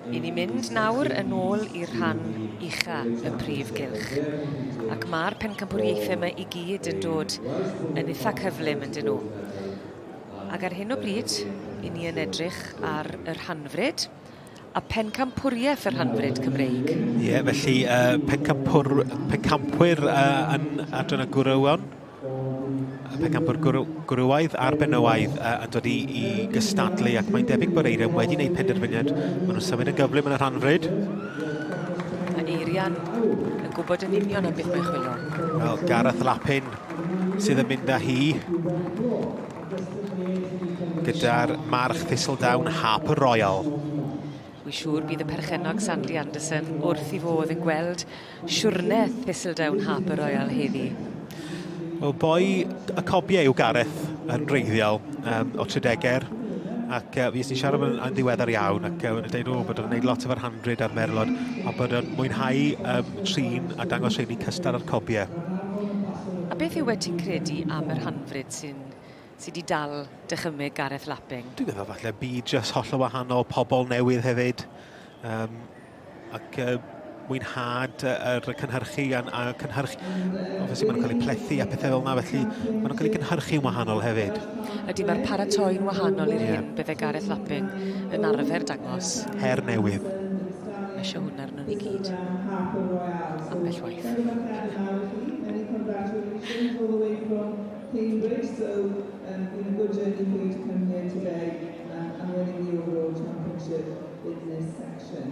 I ni mynd nawr yn ôl i'r rhan ucha y prif gylch. Ac mae'r pencampwriaethau yma i gyd yn dod yn eitha cyflym yn dyn nhw. Ac ar hyn o bryd, i ni yn edrych ar y Rhanfrid a Pencampwriaeth Rhanfrid Cymreig. Ie, felly pencampwyr yn adran y gwrywon. Pencampwr gwrywaidd a'r benywaidd yn dod i gystadlu ac mae'n debyg bod Eirian wedi gwneud penderfyniad. Maen nhw'n symud yn gyflym yn y Rhanfrid. A Eirian yn gwybod yn union am beth mae'n chwilio. Wel, Gareth Lapin sydd yn mynd â hi gyda'r march Thistledown Harper Royal. Wy siŵr bydd y perchennog Sandy Anderson wrth i fod yn gweld siwrne Thistledown Harper Royal heddi. Wel, boi y cobiau yw Gareth yn reiddiol o 30er ac fi ysdi siarad yn ddiweddar iawn ac yn dweud bod yn gwneud lot o'r 100 ar Merlon a bod yn mwynhau trin a dangos rhaid i cystar ar cobiau. A beth yw ti'n credu am yr Rhanfrid sydd wedi dal dychymyg Gareth Lapping? Dwi'n meddwl falle byd jyst holl o wahanol, pobl newydd hefyd ac mwynhad yr cynhyrchu a cynhyrchu. Obviously maen nhw'n cael eu plethu a pethau fel yna, felly maen nhw'n cael eu cynhyrchu'n wahanol hefyd. Ydy mae'r paratoi'n wahanol i'r hyn bydde Gareth Lapping yn arfer dangos? Her newydd. Eisiau hwnna arno ni gyd. Ambell waith. Cambridge, so been a good journey for you to come here today and winning the overall championship in this section.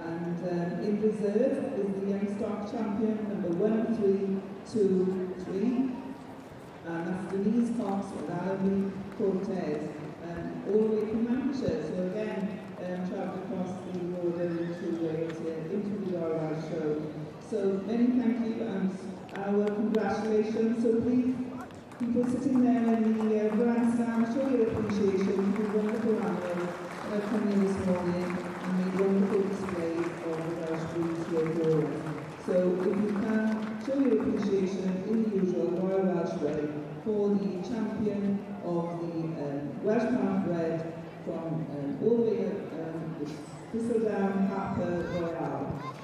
And in reserve is the young stock champion, number 1323, and that's Denise Cox with Alavi Cortez, all the way from Lancashire. So again, travelled across the border into Wales into the Royal Show. So many thank you and our congratulations. So please, people sitting there in the grandstand, show your appreciation for the wonderful animals that have come here this morning and made wonderful display of the Welsh breeds here for us. So if you can, show your appreciation in the usual Royal Welsh way for the champion of the Welsh Part-Bred from all the way Thistledown Harper Royal.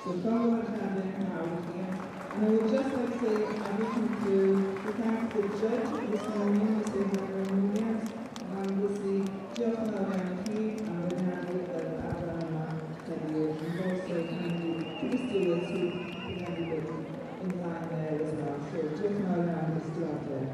So from what happened now here. And I would just like to say, I wish to thank the judge this morning, Mr. Williams, and obviously Geoff Malgany and Renata Abraham, and also to the stewards who presented it in line there as well. So Geoff Malgany is still out there.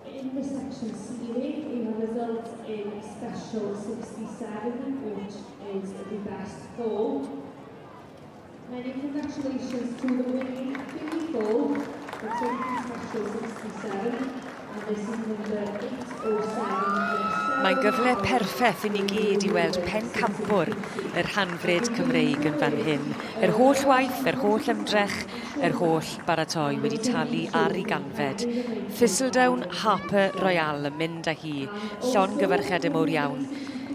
In the section Sioe, we have results in special 67, which is the best foal. Many congratulations to the winning filly foal, the special 67, and this is number 807. Mae'n gyfle perffaith i ni gyd i weld Pencampwr yr Rhanfrid Cymreig yn fan hyn. Yr holl waith, yr holl ymdrech, yr holl baratoi wedi talu ar ei ganfed. Thistledown Harper Royal yn mynd â hi, llon gyfarchedau mawr iawn.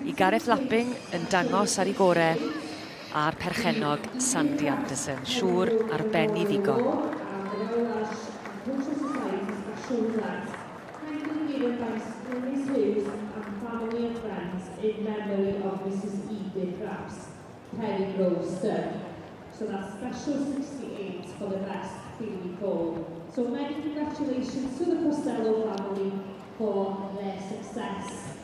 I Gareth Lapping yn dangos ar ei gorau a'r perchennog Sandy Anderson, siŵr arbenni ddigon. In memory of Mrs. Edith Raps, Penny Roaster. So that's special 68 for the best filly foal. So many congratulations to the Costello family for their success.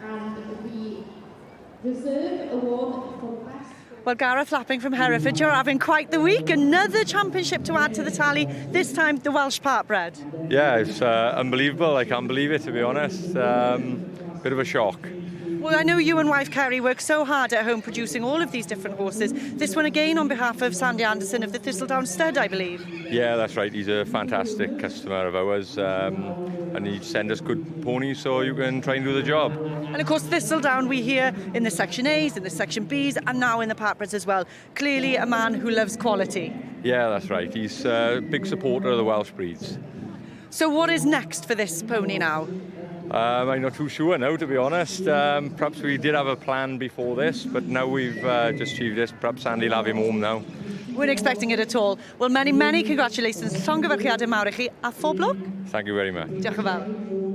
And the reserve award for best. Well, Gareth Lapping from Hereford, you're having quite the week. Another championship to add to the tally, this time the Welsh Part-Bred. Yeah, it's unbelievable. I can't believe it, to be honest. Bit of a shock. Well, I know you and wife Kerry work so hard at home producing all of these different horses. This one again on behalf of Sandy Anderson of the Thistledown Stud, I believe. Yeah, that's right. He's a fantastic customer of ours, and he sends us good ponies so you can try and do the job. And of course, Thistledown we hear in the Section A's, in the Section B's, and now in the Part-Breds as well. Clearly a man who loves quality. Yeah, that's right. He's a big supporter of the Welsh breeds. So what is next for this pony now? I'm not too sure now, to be honest. Perhaps we did have a plan before this, but now we've just achieved this. Perhaps Sandy will have him home now. We're expecting it at all. Well, many congratulations. Llongyfarchiadau mawr I chi a phob lwc. Thank you very much. Diolch yn fawr.